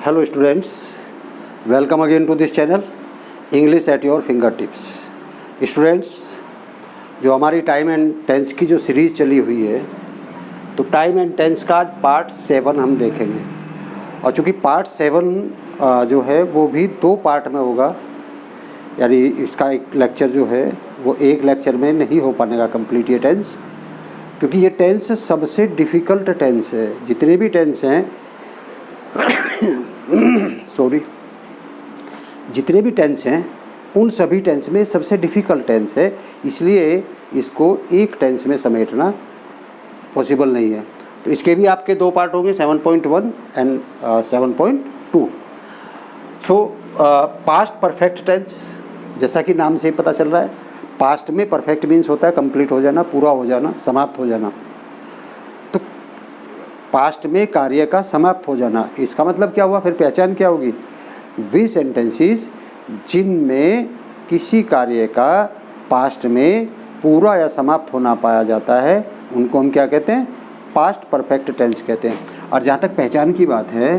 Hello students, welcome again to this channel English at your finger tips. Students, जो हमारी time and tense की जो series चली हुई है, तो टाइम एंड टेंस का पार्ट 7 हम देखेंगे। और चूँकि पार्ट 7 जो है वो भी 2 पार्ट में होगा, यानी इसका एक लेक्चर जो है वो एक लेक्चर में नहीं हो पाएगा कंप्लीट ये टेंस, क्योंकि ये टेंस सबसे डिफ़िकल्ट टेंस है। जितने भी टेंस हैं जितने भी टेंस हैं उन सभी टेंस में सबसे डिफ़िकल्ट टेंस है, इसलिए इसको एक टेंस में समेटना पॉसिबल नहीं है। तो इसके भी आपके 2 पार्ट होंगे, 7.1 and 7.2। So past perfect tense, जैसा कि नाम से ही पता चल रहा है, पास्ट में परफेक्ट मीन्स होता है कंप्लीट हो जाना, पूरा हो जाना, समाप्त हो जाना। तो पास्ट में कार्य का समाप्त हो जाना, इसका मतलब क्या हुआ, फिर पहचान क्या होगी? वे सेंटेंसेस जिनमें किसी कार्य का पास्ट में पूरा या समाप्त होना पाया जाता है, उनको हम क्या कहते हैं? पास्ट परफेक्ट टेंस कहते हैं। और जहाँ तक पहचान की बात है,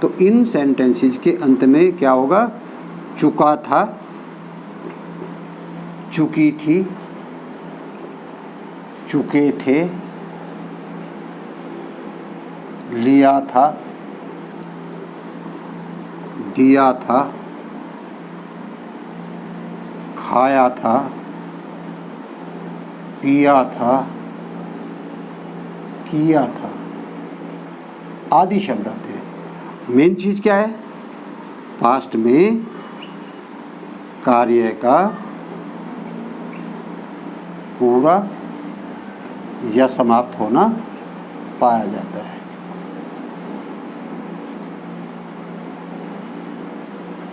तो इन सेंटेंसेस के अंत में क्या होगा? चुका था, चुकी थी, चुके थे, लिया था, दिया था, खाया था, पिया था, किया था आदि शब्द आते हैं। मेन चीज़ क्या है? पास्ट में कार्य का पूरा या समाप्त होना पाया जाता है।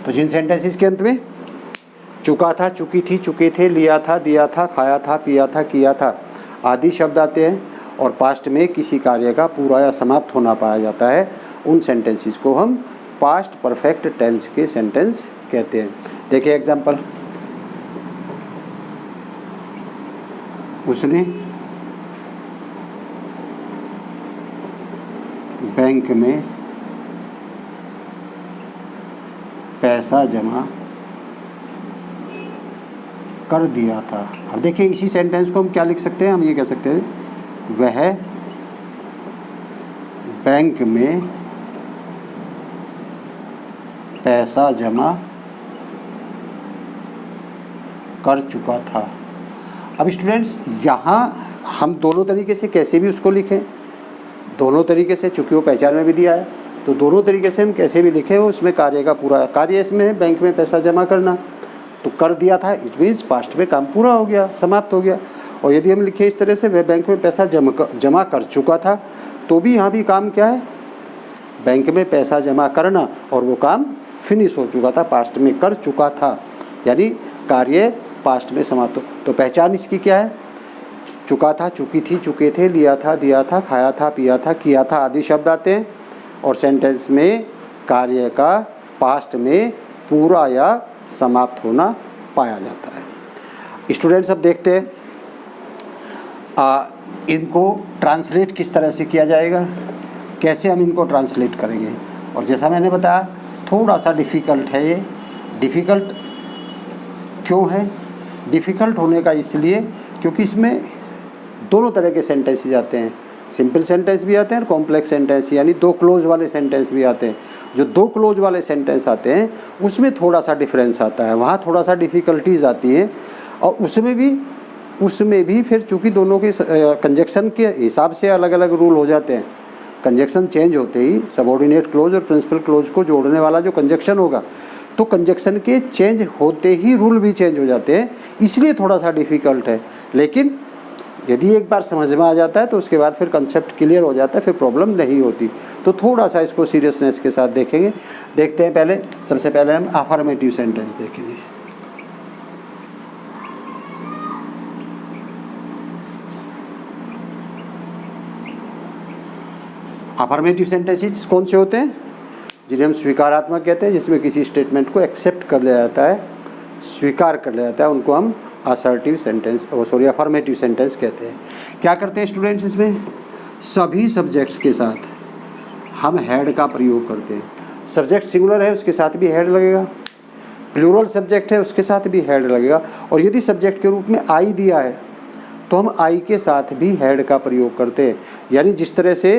तो जिन सेंटेंसेस के अंत में चुका था, चुकी थी, चुके थे, लिया था, दिया था, खाया था, पिया था, किया था आदि शब्द आते हैं, और पास्ट में किसी कार्य का पूरा या समाप्त होना पाया जाता है, उन सेंटेंसेस को हम पास्ट परफेक्ट टेंस के सेंटेंस कहते हैं। देखिए एग्जांपल, उसने बैंक में पैसा जमा कर दिया था। अब देखिए इसी सेंटेंस को हम क्या लिख सकते हैं? हम ये कह सकते हैं, वह बैंक में पैसा जमा कर चुका था। अब स्टूडेंट्स, यहाँ हम दोनों तरीके से कैसे भी उसको लिखें, दोनों तरीके से, चूँकि वो पहचान में भी दिया है, तो दोनों तरीके से हम कैसे भी लिखें, वो उसमें कार्य का पूरा कार्य इसमें है, बैंक में पैसा जमा करना। तो कर दिया था, इट मीन्स पास्ट में काम पूरा हो गया, समाप्त हो गया। और यदि हम लिखें इस तरह से, वह बैंक में पैसा जमा कर चुका था, तो भी यहाँ भी काम क्या है? बैंक में पैसा जमा करना, और वो काम फिनिश हो चुका था, पास्ट में कर चुका था, यानी कार्य पास्ट में समाप्त हो। तो पहचान इसकी क्या है? चुका था, चुकी थी, चुके थे, लिया था, दिया था, खाया था, पिया था, किया था आदि शब्द आते हैं, और सेंटेंस में कार्य का पास्ट में पूरा या समाप्त होना पाया जाता है। स्टूडेंट्स, अब देखते हैं इनको ट्रांसलेट किस तरह से किया जाएगा, कैसे हम इनको ट्रांसलेट करेंगे। और जैसा मैंने बताया, थोड़ा सा डिफ़िकल्ट है ये। डिफ़िकल्ट क्यों है? डिफ़िकल्ट होने का इसलिए क्योंकि इसमें दोनों तरह के सेंटेंसेस आते हैं, सिंपल सेंटेंस भी आते हैं और कॉम्प्लेक्स सेंटेंस, यानी 2 क्लोज वाले सेंटेंस भी आते हैं। जो 2 क्लोज वाले सेंटेंस आते हैं उसमें थोड़ा सा डिफरेंस आता है, वहाँ थोड़ा सा डिफ़िकल्टीज़ आती हैं। और उसमें भी फिर चूँकि दोनों के कंजक्शन के हिसाब से अलग अलग रूल हो जाते हैं। कंजक्शन चेंज होते ही सबऑर्डिनेट क्लोज और प्रिंसिपल क्लोज को जोड़ने वाला जो कंजक्शन होगा, तो कंजक्शन के चेंज होते ही रूल भी चेंज हो जाते हैं, इसलिए थोड़ा सा डिफ़िकल्ट है। लेकिन यदि एक बार समझ में आ जाता है तो उसके बाद फिर कंसेप्ट क्लियर हो जाता है, फिर प्रॉब्लम नहीं होती। तो थोड़ा सा इसको सीरियसनेस के साथ देखेंगे। देखते हैं सबसे पहले हम अफर्मेटिव सेंटेंस देखेंगे। अफर्मेटिव सेंटेंसेस कौन से होते हैं? जिन्हें हम स्वीकारात्मक कहते हैं, जिसमें किसी स्टेटमेंट को एक्सेप्ट कर लिया जाता है, स्वीकार कर लिया जाता है, उनको हम असर्टिव सेंटेंस अफर्मेटिव सेंटेंस कहते हैं। क्या करते हैं स्टूडेंट्स? इसमें सभी सब्जेक्ट्स के साथ हम हैड का प्रयोग करते हैं। सब्जेक्ट सिंगुलर है उसके साथ भी हेड लगेगा, प्लूरल सब्जेक्ट है उसके साथ भी हेड लगेगा, और यदि सब्जेक्ट के रूप में आई दिया है तो हम आई के साथ भी हेड का प्रयोग करते हैं। यानी जिस तरह से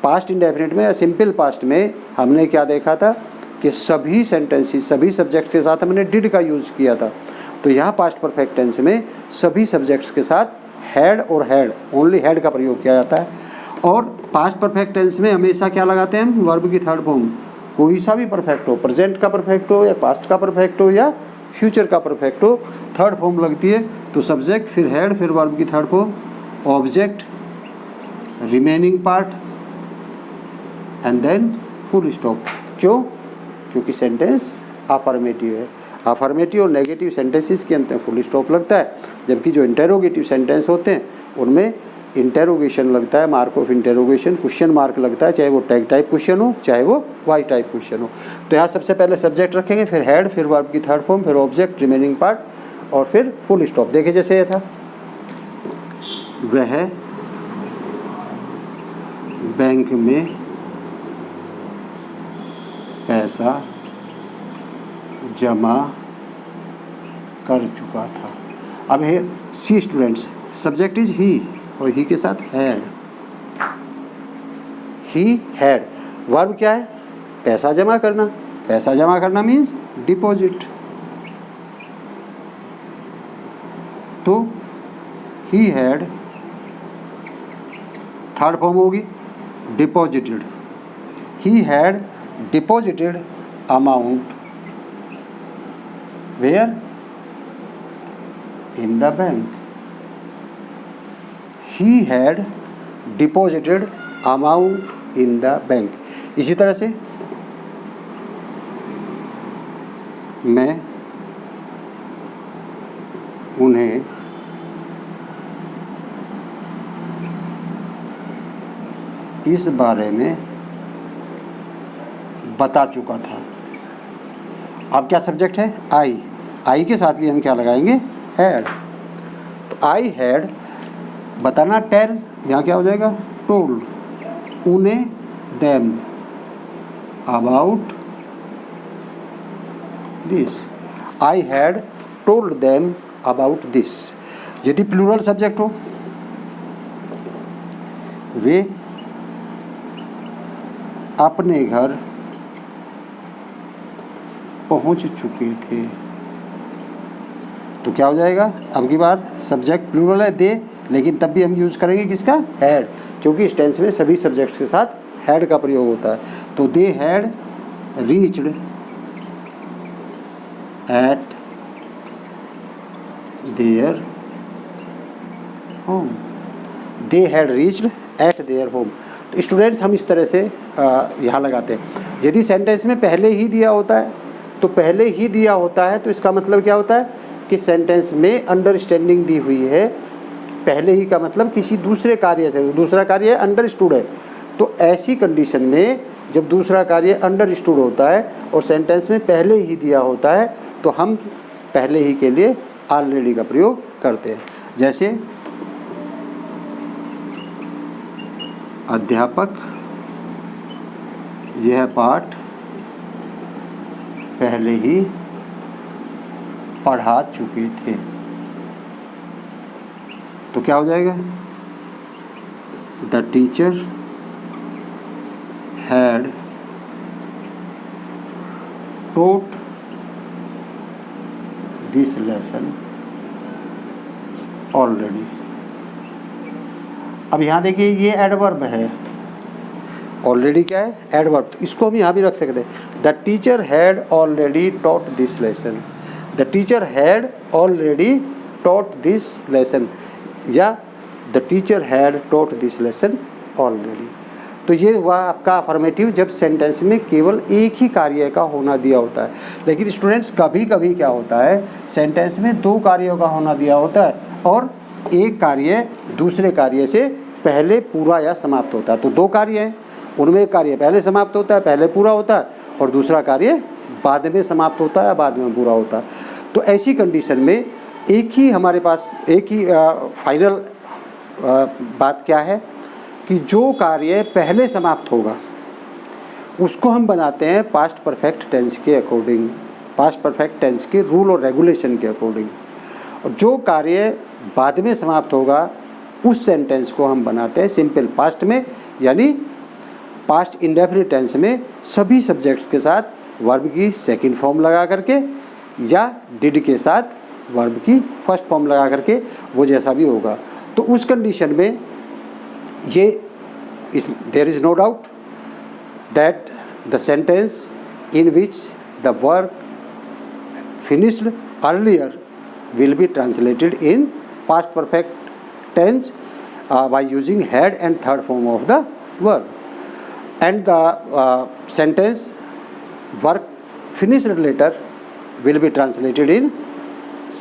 पास्ट इंडेफिनिट में या सिंपल पास्ट में हमने क्या देखा था कि सभी सेंटेंसेस सभी सब्जेक्ट्स के साथ हमने डिड का यूज़ किया था, तो यहाँ पास्ट परफेक्ट टेंस में सभी सब्जेक्ट्स के साथ हैड और हैड ओनली हैड का प्रयोग किया जाता है। और पास्ट परफेक्ट टेंस में हमेशा क्या लगाते हैं हम, वर्ब की थर्ड फॉर्म, कोई सा भी परफेक्ट हो, प्रेजेंट का परफेक्ट हो या पास्ट का परफेक्ट हो या फ्यूचर का परफेक्ट हो, थर्ड फॉर्म लगती है। तो सब्जेक्ट फिर हेड फिर वर्ब की third form, object remaining part and then full stop. क्यों? क्योंकि सेंटेंस अफर्मेटिव है। अफर्मेटिव और नेगेटिव सेंटेंसेस के अंत में फुल स्टॉप लगता है, जबकि जो इंटेरोगेटिव सेंटेंस होते हैं उनमें इंटेरोगेशन लगता है, mark of interrogation, question mark लगता है, चाहे वो टैग टाइप क्वेश्चन हो चाहे वो वाई टाइप क्वेश्चन हो। तो यहाँ सबसे पहले सब्जेक्ट रखेंगे, फिर हेड, फिर वर्ब की थर्ड फॉर्म, फिर ऑब्जेक्ट रिमेनिंग पार्ट और फिर फुल स्टॉप। देखिए जैसे ये था, वह बैंक में पैसा जमा कर चुका था। अब है सी स्टूडेंट्स, सब्जेक्ट इज ही और ही के साथ हैड, ही हैड। वर्ब क्या है? पैसा जमा करना। पैसा जमा करना मीन्स डिपॉजिट। तो ही हैड थर्ड फॉर्म होगी deposited. He had deposited amount where in the bank. He had deposited amount in the bank. इसी तरह से मैं उन्हें इस बारे में बता चुका था। अब क्या सब्जेक्ट है? आई। आई के साथ भी हम क्या लगाएंगे? हैड। तो आई हैड बताना टेल, यहाँ क्या हो जाएगा? टोल्ड उन्हें them about this. I had told them about this. यदि प्लूरल सब्जेक्ट हो, वे अपने घर पहुंच चुके थे। तो क्या हो जाएगा? अब की बार सब्जेक्ट प्लूरल है दे, लेकिन तब भी हम यूज़ करेंगे किसका? हैड, क्योंकि इस टेंस में सभी सब्जेक्ट्स के साथ हैड का प्रयोग होता है। तो they had reached eight their home. They had reached eight their home. तो स्टूडेंट्स हम इस तरह से यहाँ लगाते हैं। यदि सेंटेंस में पहले ही दिया होता है तो पहले ही दिया होता है, तो इसका मतलब क्या होता है कि सेंटेंस में अंडरस्टैंडिंग दी हुई है। पहले ही का मतलब किसी दूसरे कार्य से, दूसरा कार्य है अंडरस्टूड है। तो ऐसी कंडीशन में जब दूसरा कार्य अंडरस्टूड होता है और सेंटेंस में पहले ही दिया होता है, तो हम पहले ही के लिए ऑलरेडी का प्रयोग करते हैं। जैसे अध्यापक यह पाठ पहले ही पढ़ा चुके थे। तो क्या हो जाएगा? The teacher had taught this lesson already. अब यहाँ देखिए ये एडवर्ब है, ऑलरेडी क्या है? एडवर्ब। तो इसको हम यहाँ भी रख सकते हैं। The teacher had already taught this lesson. The teacher had already taught this lesson, या the teacher had taught this lesson already. तो ये हुआ आपका अफर्मेटिव जब सेंटेंस में केवल एक ही कार्य का होना दिया होता है। लेकिन स्टूडेंट्स कभी कभी क्या होता है, सेंटेंस में दो कार्यों का होना दिया होता है और एक कार्य दूसरे कार्य से पहले पूरा या समाप्त होता है। तो दो कार्य हैं, उनमें एक कार्य पहले समाप्त होता है, पहले पूरा होता है, और दूसरा कार्य बाद में समाप्त होता है, बाद में पूरा होता है। तो ऐसी कंडीशन में एक ही हमारे पास एक ही फाइनल बात क्या है कि जो कार्य पहले समाप्त होगा उसको हम बनाते हैं पास्ट परफेक्ट टेंस के अकॉर्डिंग, पास्ट परफेक्ट टेंस के रूल और रेगुलेशन के अकॉर्डिंग। और जो कार्य बाद में समाप्त होगा उस सेंटेंस को हम बनाते हैं सिंपल पास्ट में, यानी पास्ट इंडेफिनिट टेंस में सभी सब्जेक्ट्स के साथ वर्ब की सेकंड फॉर्म लगा करके या डिड के साथ वर्ब की फर्स्ट फॉर्म लगा करके, वो जैसा भी होगा। तो उस कंडीशन में ये there is no doubt that the sentence in which the work finished earlier will be translated in past perfect tense by using had and third form of the verb, and the sentence work finished later will be translated in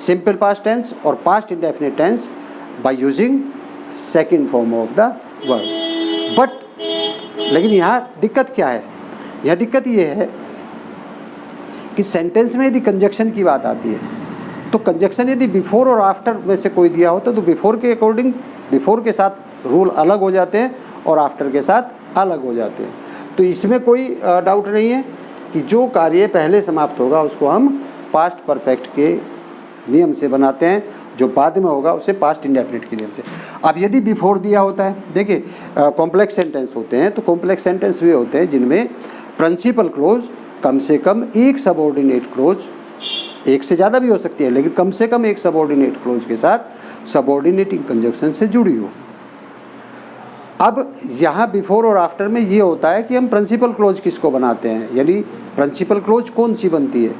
simple past tense or past indefinite tense by using second form of the verb. But लेकिन यहाँ दिक्कत क्या है? यह दिक्कत ये है कि सेंटेंस में यदि कंजक्शन की बात आती है तो कंजक्शन यदि बिफोर और आफ्टर में से कोई दिया होता तो बिफोर के अकॉर्डिंग बिफोर के साथ रूल अलग हो जाते हैं और आफ्टर के साथ अलग हो जाते हैं। तो इसमें कोई डाउट नहीं है कि जो कार्य पहले समाप्त होगा उसको हम पास्ट परफेक्ट के नियम से बनाते हैं, जो बाद में होगा उसे पास्ट इंडेफिनिट के नियम से। अब यदि बिफोर दिया होता है, देखिए कॉम्प्लेक्स सेंटेंस होते हैं तो कॉम्प्लेक्स सेंटेंस वे होते हैं जिनमें प्रिंसिपल क्लोज कम से कम एक सबऑर्डिनेट क्लोज, एक से ज़्यादा भी हो सकती है लेकिन कम से कम एक सबऑर्डिनेट क्लोज के साथ सबऑर्डिनेटिंग कंजक्शन से जुड़ी हो। अब यहाँ बिफोर और आफ्टर में ये होता है कि हम प्रिंसिपल क्लोज किसको बनाते हैं, यानी प्रिंसिपल क्लोज कौन सी बनती है।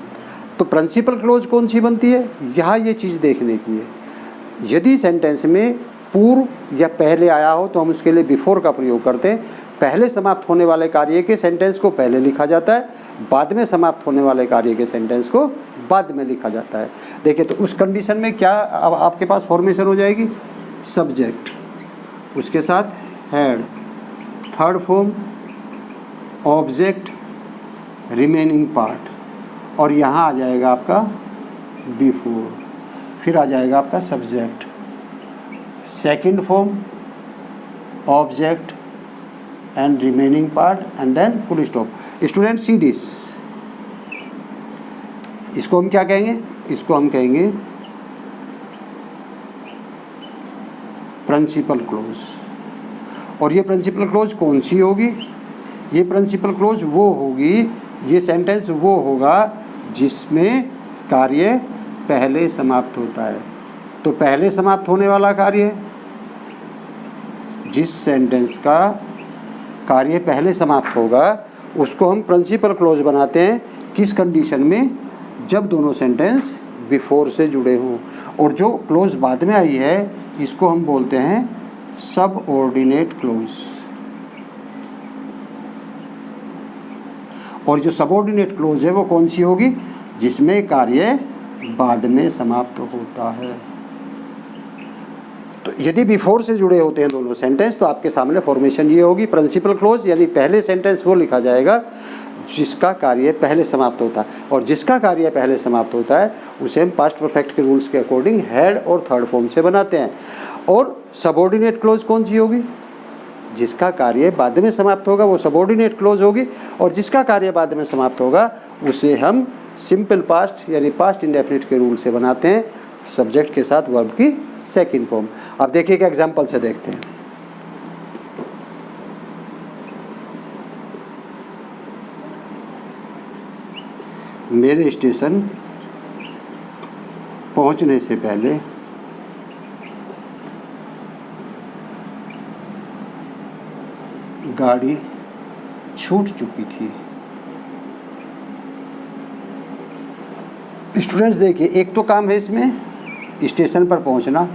तो प्रिंसिपल क्लोज कौन सी बनती है, यहाँ ये चीज़ देखने की है। यदि सेंटेंस में पूर्व या पहले आया हो तो हम उसके लिए बिफोर का प्रयोग करते हैं। पहले समाप्त होने वाले कार्य के सेंटेंस को पहले लिखा जाता है, बाद में समाप्त होने वाले कार्य के सेंटेंस को बाद में लिखा जाता है। देखिए तो उस कंडीशन में क्या अब आपके पास फॉर्मेशन हो जाएगी, सब्जेक्ट उसके साथ had, third form object, remaining part, और यहाँ आ जाएगा आपका बिफोर, फिर आ जाएगा आपका subject, second form object and remaining part and then full stop. Students see this, इसको हम क्या कहेंगे, इसको हम कहेंगे प्रिंसिपल क्लोज। और ये प्रिंसिपल क्लोज कौन सी होगी, ये प्रिंसिपल क्लोज वो होगी, ये सेंटेंस वो होगा जिसमें कार्य पहले समाप्त होता है। तो पहले समाप्त होने वाला कार्य, जिस सेंटेंस का कार्य पहले समाप्त होगा उसको हम प्रिंसिपल क्लोज बनाते हैं। किस कंडीशन में, जब दोनों सेंटेंस बिफोर से जुड़े हों। और जो क्लोज बाद में आई है इसको हम बोलते हैं सबऑर्डिनेट क्लोज। और जो सबऑर्डिनेट क्लोज है वो कौन सी होगी, जिसमें कार्य बाद में समाप्त होता है। तो यदि बिफोर से जुड़े होते हैं दोनों सेंटेंस तो आपके सामने फॉर्मेशन ये होगी प्रिंसिपल क्लोज, यानी पहले सेंटेंस वो लिखा जाएगा जिसका कार्य पहले समाप्त होता है। और जिसका कार्य पहले समाप्त होता है उसे हम पास्ट परफेक्ट के रूल्स के अकॉर्डिंग हैड और थर्ड फॉर्म से बनाते हैं। और सबऑर्डिनेट क्लोज कौन सी होगी, जिसका कार्य बाद में समाप्त होगा वो सबऑर्डिनेट क्लोज होगी। और जिसका कार्य बाद में समाप्त होगा उसे हम सिंपल पास्ट यानी पास्ट इंडेफिनिट के रूल से बनाते हैं, सब्जेक्ट के साथ वर्ब की सेकंड फॉर्म। अब देखिए एक एग्जांपल से देखते हैं। मेरे स्टेशन पहुंचने से पहले गाड़ी छूट चुकी थी। स्टूडेंट्स देखिए, एक तो काम है इसमें स्टेशन पर पहुंचना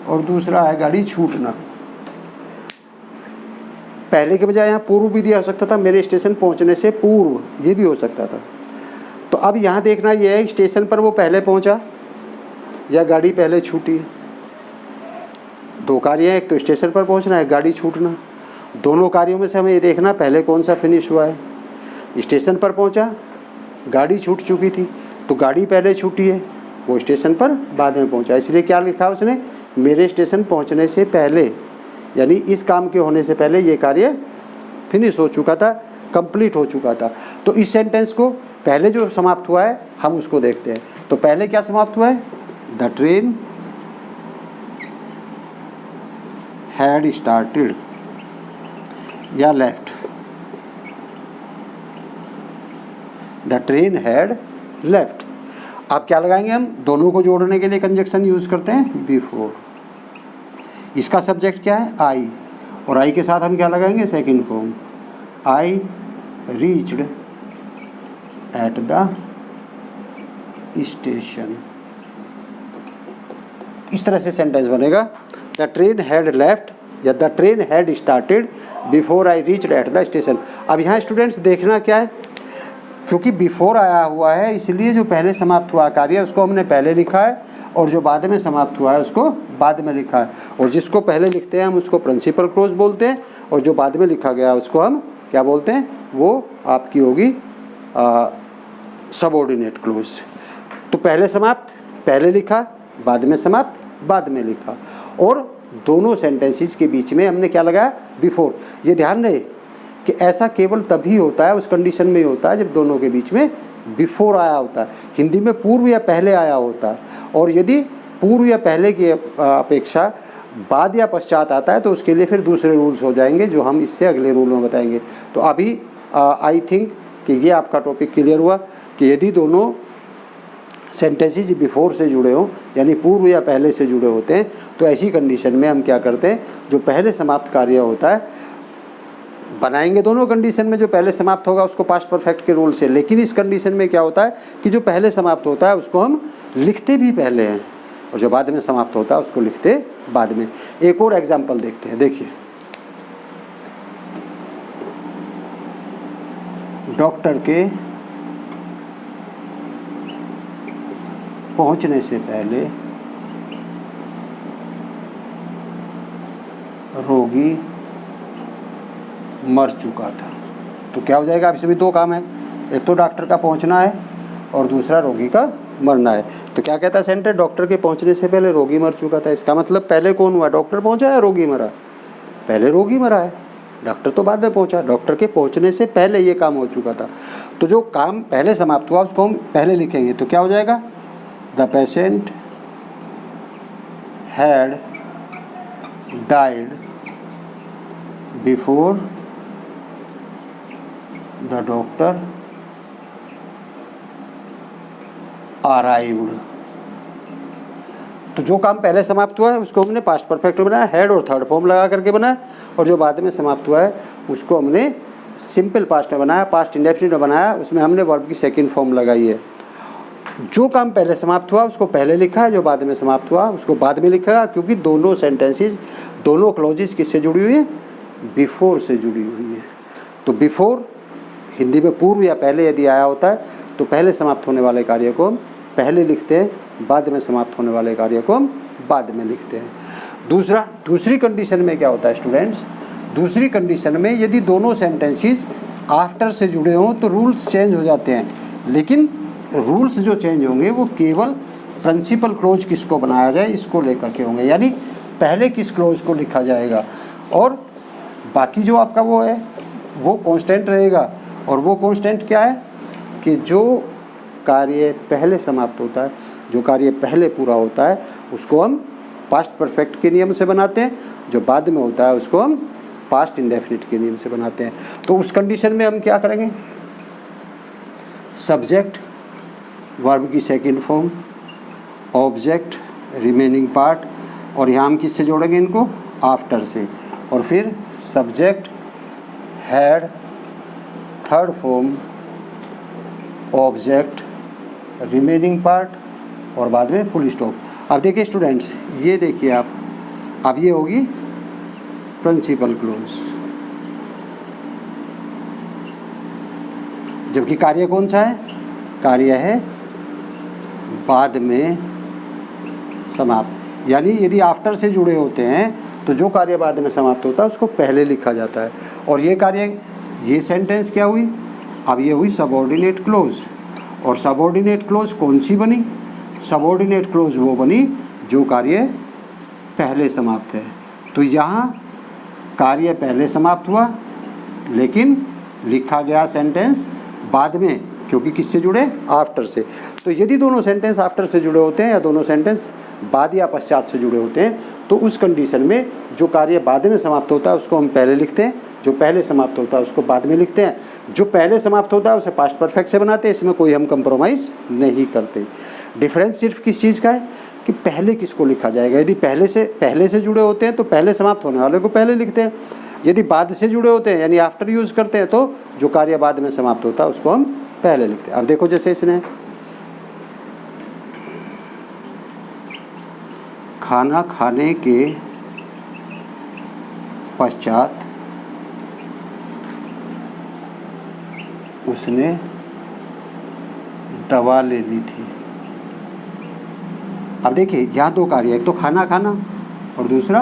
और दूसरा है गाड़ी छूटना। पहले के बजाय यहाँ पूर्व भी दिया हो सकता था, मेरे स्टेशन पहुंचने से पूर्व, ये भी हो सकता था। तो अब यहाँ देखना ये है स्टेशन पर वो पहले पहुंचा या गाड़ी पहले छूटी। दो कार्य हैं, एक तो स्टेशन पर पहुंचना है, गाड़ी छूटना। दोनों कार्यों में से हमें ये देखना पहले कौन सा फिनिश हुआ है। स्टेशन पर पहुंचा, गाड़ी छूट चुकी थी, तो गाड़ी पहले छूटी है, वो स्टेशन पर बाद में पहुंचा। इसलिए क्या लिखा उसने, मेरे स्टेशन पहुंचने से पहले, यानी इस काम के होने से पहले ये कार्य फिनिश हो चुका था। कंप्लीट हो चुका था। तो इस सेंटेंस को पहले जो समाप्त हुआ है हम उसको देखते हैं। तो पहले क्या समाप्त हुआ है? द ट्रेन हैड स्टार्टेड या left. The train had left. अब क्या लगाएंगे हम? दोनों को जोड़ने के लिए कंजक्शन यूज करते हैं बिफोर। इसका सब्जेक्ट क्या है? आई, और आई के साथ हम क्या लगाएंगे? Second form, I reached at the station. इस तरह से सेंटेंस बनेगा, द ट्रेन हैड लेफ्ट या the train had started before I reached at the station. अब यहाँ स्टूडेंट्स देखना क्या है, क्योंकि बिफोर आया हुआ है इसलिए जो पहले समाप्त हुआ कार्य उसको हमने पहले लिखा है और जो बाद में समाप्त हुआ है उसको बाद में लिखा है। और जिसको पहले लिखते हैं हम उसको प्रिंसिपल क्लोज बोलते हैं, और जो बाद में लिखा गया उसको हम क्या बोलते हैं? वो आपकी होगी सबऑर्डिनेट क्लोज। तो पहले समाप्त पहले लिखा, बाद में समाप्त बाद में लिखा, और दोनों सेंटेंसेस के बीच में हमने क्या लगाया? बिफोर। ये ध्यान रहे कि ऐसा केवल तभी होता है, उस कंडीशन में ही होता है जब दोनों के बीच में बिफोर आया होता है। हिंदी में पूर्व या पहले आया होता है, और यदि पूर्व या पहले की अपेक्षा बाद या पश्चात आता है तो उसके लिए फिर दूसरे रूल्स हो जाएंगे जो हम इससे अगले रूल में बताएंगे। तो अभी आई थिंक कि ये आपका टॉपिक क्लियर हुआ कि यदि दोनों सेंटेंसेस बिफोर से जुड़े हों यानी पूर्व या पहले से जुड़े होते हैं तो ऐसी कंडीशन में हम क्या करते हैं? जो पहले समाप्त कार्य होता है बनाएंगे दोनों कंडीशन में, जो पहले समाप्त होगा उसको पास्ट परफेक्ट के रूल से। लेकिन इस कंडीशन में क्या होता है कि जो पहले समाप्त होता है उसको हम लिखते भी पहले हैं, और जो बाद में समाप्त होता है उसको लिखते बाद में। एक और एग्जाम्पल देखते हैं, देखिए। डॉक्टर के पहुंचने से पहले रोगी मर चुका था। तो क्या हो जाएगा? अभी सभी दो काम है, एक तो डॉक्टर का पहुंचना है और दूसरा रोगी का मरना है। तो क्या कहता है सेंटेंस? डॉक्टर के पहुंचने से पहले रोगी मर चुका था। इसका मतलब पहले कौन हुआ? डॉक्टर पहुंचा या रोगी मरा? पहले रोगी मरा है, डॉक्टर तो बाद में पहुंचा। डॉक्टर के पहुंचने से पहले ये काम हो चुका था। तो जो काम पहले समाप्त हुआ उसको हम पहले लिखेंगे। तो क्या हो जाएगा? The patient had died before the doctor arrived. तो जो काम पहले समाप्त हुआ है उसको हमने पास्ट परफेक्ट में बनाया, हैड और थर्ड फॉर्म लगा करके बनाया, और जो बाद में समाप्त हुआ है उसको हमने सिंपल पास्ट में बनाया, पास्ट इंडेफिनिट में बनाया, उसमें हमने वर्ब की सेकंड फॉर्म लगाई है। जो काम पहले समाप्त हुआ उसको पहले लिखा है, जो बाद में समाप्त हुआ उसको बाद में लिखा, क्योंकि दोनों सेंटेंसेस दोनों क्लॉजेस किससे जुड़ी हुई है? बिफोर से जुड़ी हुई है। तो बिफोर हिंदी में पूर्व या पहले यदि आया होता है तो पहले समाप्त होने वाले कार्य को हम पहले लिखते हैं, बाद में समाप्त होने वाले कार्य को हम बाद में लिखते हैं। दूसरी कंडीशन में क्या होता है स्टूडेंट्स? दूसरी कंडीशन में यदि दोनों सेंटेंसेस आफ्टर से जुड़े हों तो रूल्स चेंज हो जाते हैं, लेकिन रूल्स जो चेंज होंगे वो केवल प्रिंसिपल क्लोज किसको बनाया जाए इसको लेकर के होंगे, यानी पहले किस क्लोज को लिखा जाएगा, और बाकी जो आपका वो है वो कांस्टेंट रहेगा। और वो कांस्टेंट क्या है कि जो कार्य पहले समाप्त होता है, जो कार्य पहले पूरा होता है उसको हम पास्ट परफेक्ट के नियम से बनाते हैं, जो बाद में होता है उसको हम पास्ट इंडेफिनिट के नियम से बनाते हैं। तो उस कंडीशन में हम क्या करेंगे? सब्जेक्ट वर्ब की second form, object remaining part, और यहाँ हम किससे जोड़ेंगे इनको? आफ्टर से, और फिर subject had third form, object remaining part, और बाद में फुल स्टॉप। अब देखिए स्टूडेंट्स, ये देखिए आप, अब ये होगी प्रिंसिपल क्लोज, जबकि कार्य कौन सा है? कार्य है बाद में समाप्त। यानी यदि आफ्टर से जुड़े होते हैं तो जो कार्य बाद में समाप्त होता है उसको पहले लिखा जाता है। और ये कार्य, ये सेंटेंस क्या हुई? अब ये हुई सबऑर्डिनेट क्लोज। और सबऑर्डिनेट क्लोज कौन सी बनी? सबऑर्डिनेट क्लोज वो बनी जो कार्य पहले समाप्त है। तो यहाँ कार्य पहले समाप्त हुआ लेकिन लिखा गया सेंटेंस बाद में, क्योंकि किससे जुड़े, आफ्टर से। तो यदि दोनों सेंटेंस आफ्टर से जुड़े होते हैं या दोनों सेंटेंस बाद या पश्चात से जुड़े होते हैं, तो उस कंडीशन में जो कार्य बाद में समाप्त होता है उसको हम पहले लिखते हैं, जो पहले समाप्त होता है उसको बाद में लिखते हैं। जो पहले समाप्त होता है उसे पास्ट परफेक्ट से बनाते हैं, इसमें कोई हम कंप्रोमाइज़ नहीं करते। डिफरेंस सिर्फ किस चीज़ का है कि पहले किसको लिखा जाएगा। यदि पहले से जुड़े होते हैं तो पहले समाप्त होने वाले को पहले लिखते हैं, यदि बाद से जुड़े होते हैं यानी आफ्टर यूज़ करते हैं तो जो कार्य बाद में समाप्त होता है उसको हम पहले लिखते हैं। अब देखो जैसे इसने खाना खाने के पश्चात उसने दवा ले ली थी। अब देखिए यहाँ दो कार्य, एक तो खाना खाना और दूसरा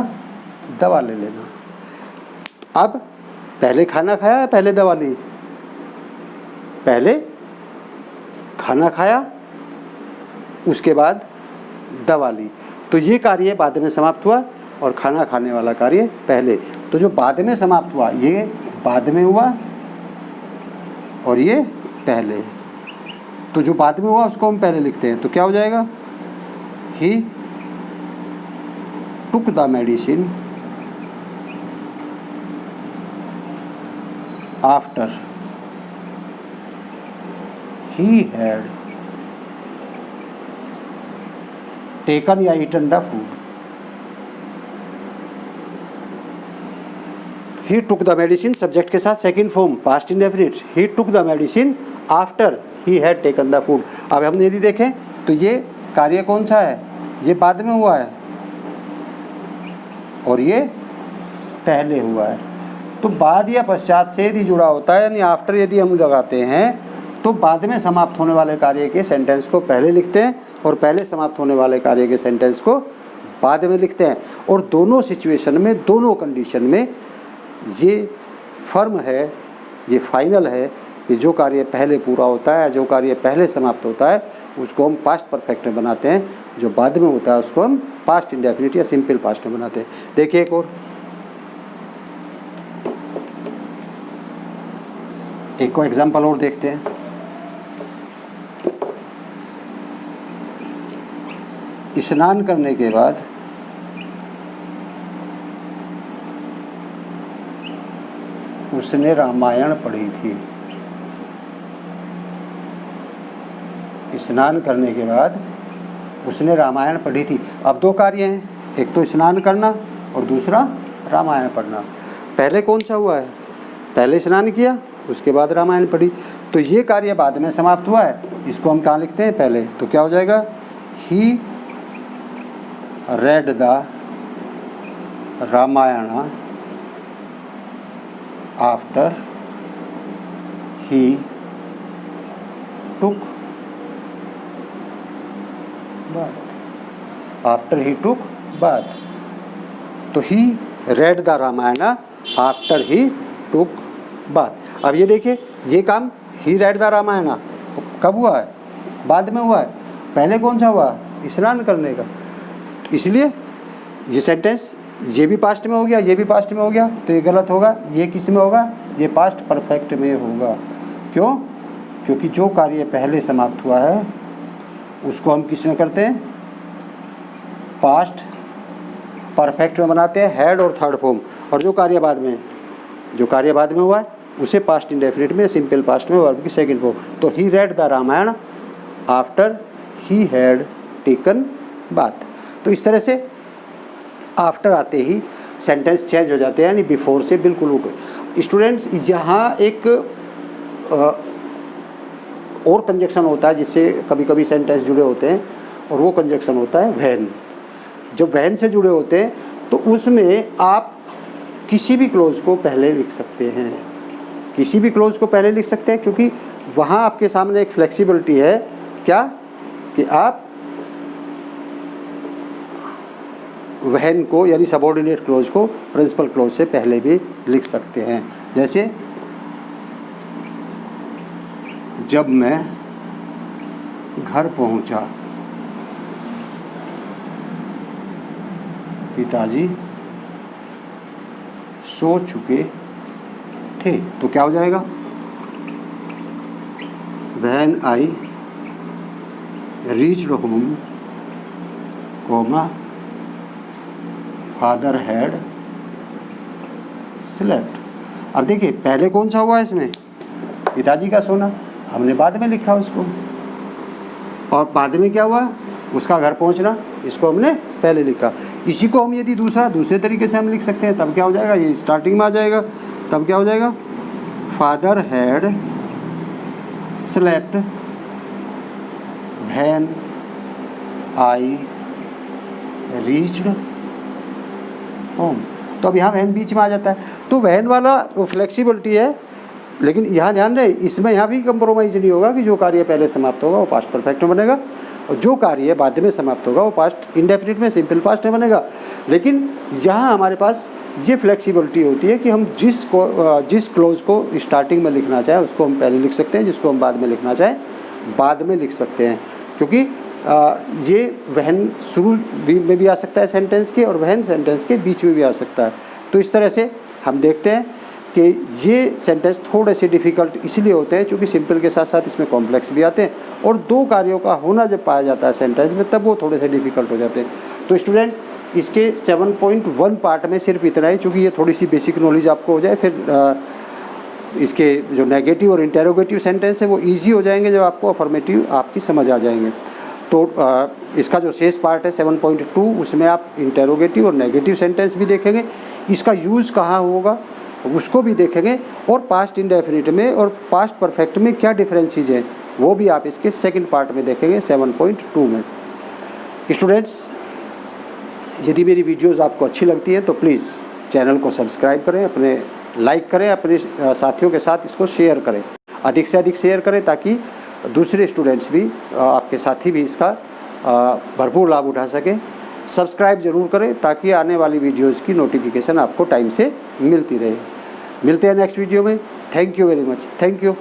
दवा ले लेना। अब पहले खाना खाया या पहले दवा ली? पहले खाना खाया उसके बाद दवा ली, तो ये कार्य बाद में समाप्त हुआ और खाना खाने वाला कार्य पहले। तो जो बाद में समाप्त हुआ ये बाद में हुआ और ये पहले। तो जो बाद में हुआ उसको हम पहले लिखते हैं, तो क्या हो जाएगा, he took the medicine after he had taken या eaten the food. He took the medicine subject के साथ second form past indefinite, he took the medicine after he had taken the food. अब हम यदि देखें तो ये कार्य कौन सा है, ये बाद में हुआ है और ये पहले हुआ है। तो बाद या पश्चात से यदि जुड़ा होता है यानी आफ्टर यदि हम लगाते हैं तो बाद में समाप्त होने वाले कार्य के सेंटेंस को पहले लिखते हैं और पहले समाप्त होने वाले कार्य के सेंटेंस को बाद में लिखते हैं। और दोनों सिचुएशन में, दोनों कंडीशन में ये फर्म है, ये फाइनल है कि जो कार्य पहले पूरा होता है, जो कार्य पहले समाप्त होता है उसको हम पास्ट परफेक्ट में बनाते हैं, जो बाद में होता है उसको हम पास्ट इंडेफिनिट या सिंपल पास्ट में बनाते हैं। देखिए एक को एग्जाम्पल और देखते हैं। स्नान करने के बाद उसने रामायण पढ़ी थी। स्नान करने के बाद उसने रामायण पढ़ी थी। अब दो कार्य हैं, एक तो स्नान करना और दूसरा रामायण पढ़ना। पहले कौन सा हुआ है, पहले स्नान किया उसके बाद रामायण पढ़ी, तो ये कार्य बाद में समाप्त हुआ है, इसको हम कहाँ लिखते हैं, पहले। तो क्या हो जाएगा, ही read the Ramayana after he took bath. After he took bath. तो he read the Ramayana after he took bath. अब ये देखिए ये काम he read the Ramayana कब हुआ है, बाद में हुआ है। पहले कौन सा हुआ, स्नान करने का। इसलिए ये सेंटेंस ये भी पास्ट में हो गया, ये भी पास्ट में हो गया, तो ये गलत होगा। ये किस में होगा, ये पास्ट परफेक्ट में होगा। क्यों, क्योंकि जो कार्य पहले समाप्त हुआ है उसको हम किस में करते हैं, पास्ट परफेक्ट में बनाते हैं, हैड और थर्ड फॉर्म। और जो कार्य बाद में हुआ है उसे पास्ट इंडेफिनिट में, सिंपल पास्ट में, वर्ब की सेकंड फॉर्म। तो he read the Ramayana after he had taken bath. तो इस तरह से आफ्टर आते ही सेंटेंस चेंज हो जाते हैं, यानी बिफोर से बिल्कुल उल्टे। स्टूडेंट्स यहाँ एक और कंजक्शन होता है जिससे कभी कभी सेंटेंस जुड़े होते हैं, और वो कंजक्शन होता है व्हेन। जब व्हेन से जुड़े होते हैं तो उसमें आप किसी भी क्लोज को पहले लिख सकते हैं, किसी भी क्लोज को पहले लिख सकते हैं, क्योंकि वहाँ आपके सामने एक फ्लेक्सिबिलिटी है, क्या कि आप व्हेन को यानी सबऑर्डिनेट क्लोज को प्रिंसिपल क्लोज से पहले भी लिख सकते हैं। जैसे जब मैं घर पहुंचा पिताजी सो चुके थे, तो क्या हो जाएगा, when I reached home comma father had slept. अब देखिए पहले कौन सा हुआ इसमें, पिताजी का सोना, हमने बाद में लिखा उसको, और बाद में क्या हुआ, उसका घर पहुंचना, इसको हमने पहले लिखा। इसी को हम यदि दूसरे तरीके से हम लिख सकते हैं, तब क्या हो जाएगा, ये स्टार्टिंग में आ जाएगा, तब क्या हो जाएगा, father had slept when I reached home. तो अब यहाँ वहन बीच में आ जाता है, तो वहन वाला फ्लेक्सिबिलिटी है, लेकिन यहाँ ध्यान रहे, इसमें यहाँ भी कंप्रोमाइज़ नहीं होगा कि जो कार्य पहले समाप्त होगा वो पास्ट परफेक्ट में बनेगा, और जो कार्य बाद में समाप्त होगा वो पास्ट इंडेफिनिट में सिंपल पास्ट में बनेगा। लेकिन यहाँ हमारे पास ये फ्लेक्सिबिलिटी होती है कि हम जिस क्लोज को स्टार्टिंग में लिखना चाहें उसको हम पहले लिख सकते हैं, जिसको हम बाद में लिखना चाहें बाद में लिख सकते हैं, क्योंकि ये वहन शुरू में भी आ सकता है सेंटेंस के, और वहन सेंटेंस के बीच में भी आ सकता है। तो इस तरह से हम देखते हैं कि ये सेंटेंस थोड़े से डिफ़िकल्ट इसलिए होते हैं क्योंकि सिंपल के साथ साथ इसमें कॉम्प्लेक्स भी आते हैं, और दो कार्यों का होना जब पाया जाता है सेंटेंस में तब वो थोड़े से डिफ़िकल्ट हो जाते हैं। तो स्टूडेंट्स इसके 7.1 पार्ट में सिर्फ इतना ही, चूँकि ये थोड़ी सी बेसिक नॉलेज आपको हो जाए, फिर इसके जो नेगेटिव और इंटेरोगेटिव सेंटेंस है वो ईजी हो जाएंगे जब आपको अफर्मेटिव आपकी समझ आ जाएंगे। तो इसका जो शेष पार्ट है 7.2 उसमें आप इंटेरोगेटिव और नेगेटिव सेंटेंस भी देखेंगे, इसका यूज़ कहाँ होगा उसको भी देखेंगे, और पास्ट इंडेफिनिट में और पास्ट परफेक्ट में क्या डिफरेंसेस हैं वो भी आप इसके सेकंड पार्ट में देखेंगे 7.2 में। स्टूडेंट्स यदि मेरी वीडियोस आपको अच्छी लगती है तो प्लीज़ चैनल को सब्सक्राइब करें, अपने लाइक करें, अपने साथियों के साथ इसको शेयर करें, अधिक से अधिक शेयर करें ताकि दूसरे स्टूडेंट्स भी, आपके साथी भी इसका भरपूर लाभ उठा सकें। सब्सक्राइब ज़रूर करें ताकि आने वाली वीडियोज़ की नोटिफिकेशन आपको टाइम से मिलती रहे। मिलते हैं नेक्स्ट वीडियो में। Thank you very much. Thank you.